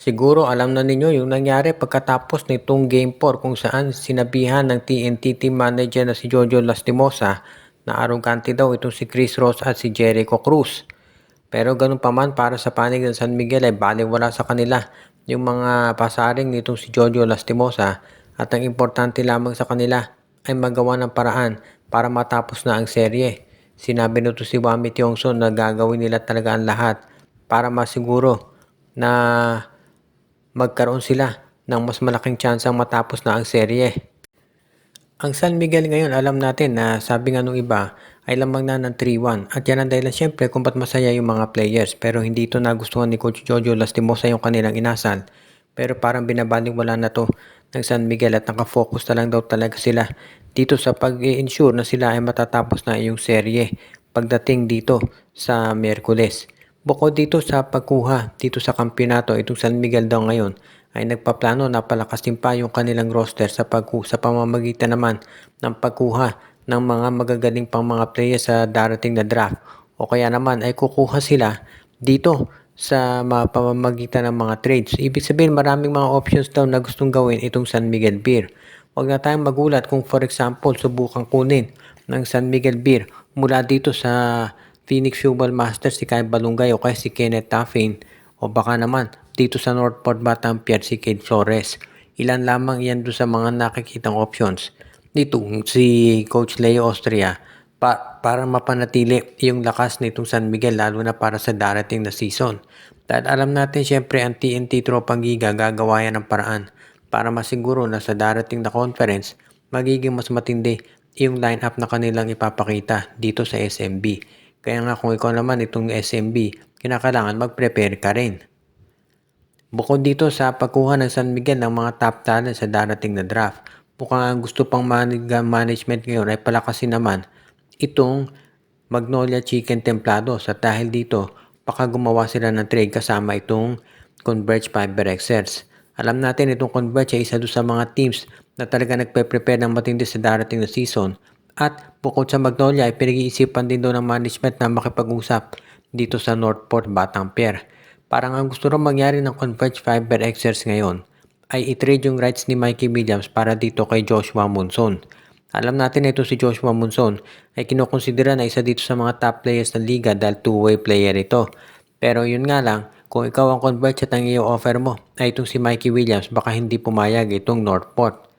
Siguro alam na ninyo yung nangyari pagkatapos nitong Game 4 kung saan sinabihan ng TNT team manager na si Jojo Lastimosa na arrogante daw itong si Chris Ross at si Jericho Cruz. Pero ganun pa man para sa panig ng San Miguel ay balewala sa kanila yung mga pasaring nitong si Jojo Lastimosa at ang importante lamang sa kanila ay magawa ng paraan para matapos na ang serye. Sinabi nito si Wami Tiongson na gagawin nila talaga ang lahat para masiguro na magkaroon sila ng mas malaking tsansang matapos na ang serye. Ang San Miguel ngayon alam natin na sabi nga nung iba ay lamang na ng 3-1 at yan ang dahilan syempre kung ba't masaya yung mga players pero hindi ito nagustuhan ni Coach Jojo Lastimosa yung kanilang inasal. Pero parang binabaliwala na to ng San Miguel at nakafocus na lang daw talaga sila dito sa pag-i-ensure na sila ay matatapos na yung serye pagdating dito sa Miyerkules. Bukod dito sa pagkuha dito sa kampeonato, itong San Miguel daw ngayon ay nagpaplano na palakasin pa yung kanilang roster sa pamamagitan naman ng pagkuha ng mga magagaling pang mga players sa darating na draft o kaya naman ay kukuha sila dito sa pamamagitan ng mga trades. Ibig sabihin maraming mga options daw na gustong gawin itong San Miguel Beer. Huwag na tayong magulat kung for example subukan kunin ng San Miguel Beer mula dito sa Phoenix Football Masters si Kyle Balungay o kaya si Kenneth Taffin o baka naman dito sa Northport Batangas si Cade Flores. Ilan lamang yan doon sa mga nakikitang options dito si Coach Leo Austria para mapanatili yung lakas nitong San Miguel lalo na para sa darating na season. Dahil alam natin syempre ang TNT Tropang Giga gagawa yan ng paraan para masiguro na sa darating na conference magiging mas matindi yung lineup na kanilang ipapakita dito sa SMB. Kaya nga kung ikaw naman itong SMB, kinakailangan mag-prepare ka rin. Bukod dito sa pagkuha ng San Miguel ng mga top talent sa darating na draft, mukhang ang gusto pang management ngayon ay palakasin naman itong Magnolia Chicken Templados at dahil dito, baka gumawa sila ng trade kasama itong Converge Fiber Xers. Alam natin itong Converge ay isa doon sa mga teams na talaga nagpe-prepare ng matindi sa darating na season. At bukod sa Magnolia ay pinag-iisipan din doon ng management na makipag-usap dito sa Northport Batangas. Parang ang gusto rin mangyari ng Converge Fiber Xers ngayon ay i-trade yung rights ni Mikey Williams para dito kay Joshua Monson. Alam natin na ito si Joshua Monson ay kinukonsidera na isa dito sa mga top players ng liga dahil two-way player ito. Pero yun nga lang, kung ikaw ang Converge at ang i-offer mo ay itong si Mikey Williams baka hindi pumayag itong Northport.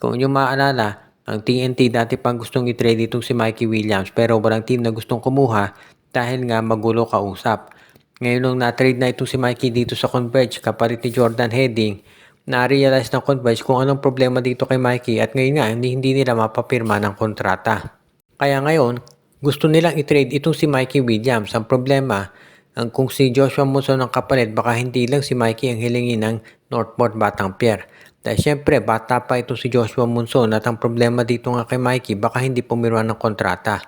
Kung inyong maalala, ang TNT dati pang gustong i-trade itong si Mikey Williams pero walang team na gustong kumuha dahil nga magulo kausap. Ngayon nung na-trade na itong si Mikey dito sa Converge kapalit ni Jordan Heading, na-realize ng Converge kung anong problema dito kay Mikey at ngayon nga hindi nila mapapirma ng kontrata. Kaya ngayon, gusto nilang i-trade itong si Mikey Williams. Ang problema, kung si Joshua Monson ang kapalit, baka hindi lang si Mikey ang hilingin ng Northport Batangas. Dahil syempre, bata pa ito si Joshua Monson at ang problema dito nga kay Mikey, baka hindi pumirma ng kontrata.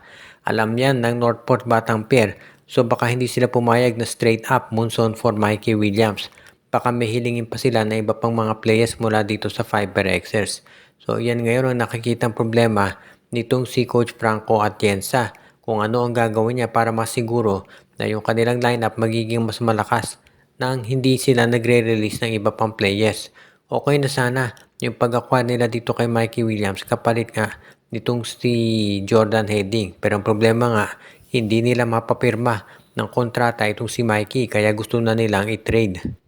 Alam yan ng Northport Batangas, so baka hindi sila pumayag na straight up Monson for Mikey Williams. Baka may hilingin pa sila na iba pang mga players mula dito sa Fiber Xers. So yan ngayon ang nakikitang problema nitong si Coach Franco Atienza kung ano ang gagawin niya para masiguro na yung kanilang lineup magiging mas malakas nang hindi sila nagre-release ng iba pang players. Okay na sana yung pag-acquire nila dito kay Mikey Williams kapalit nga nitong si Jordan Heading. Pero ang problema nga, hindi nila mapapirma ng kontrata itong si Mikey kaya gusto na nilang i-trade.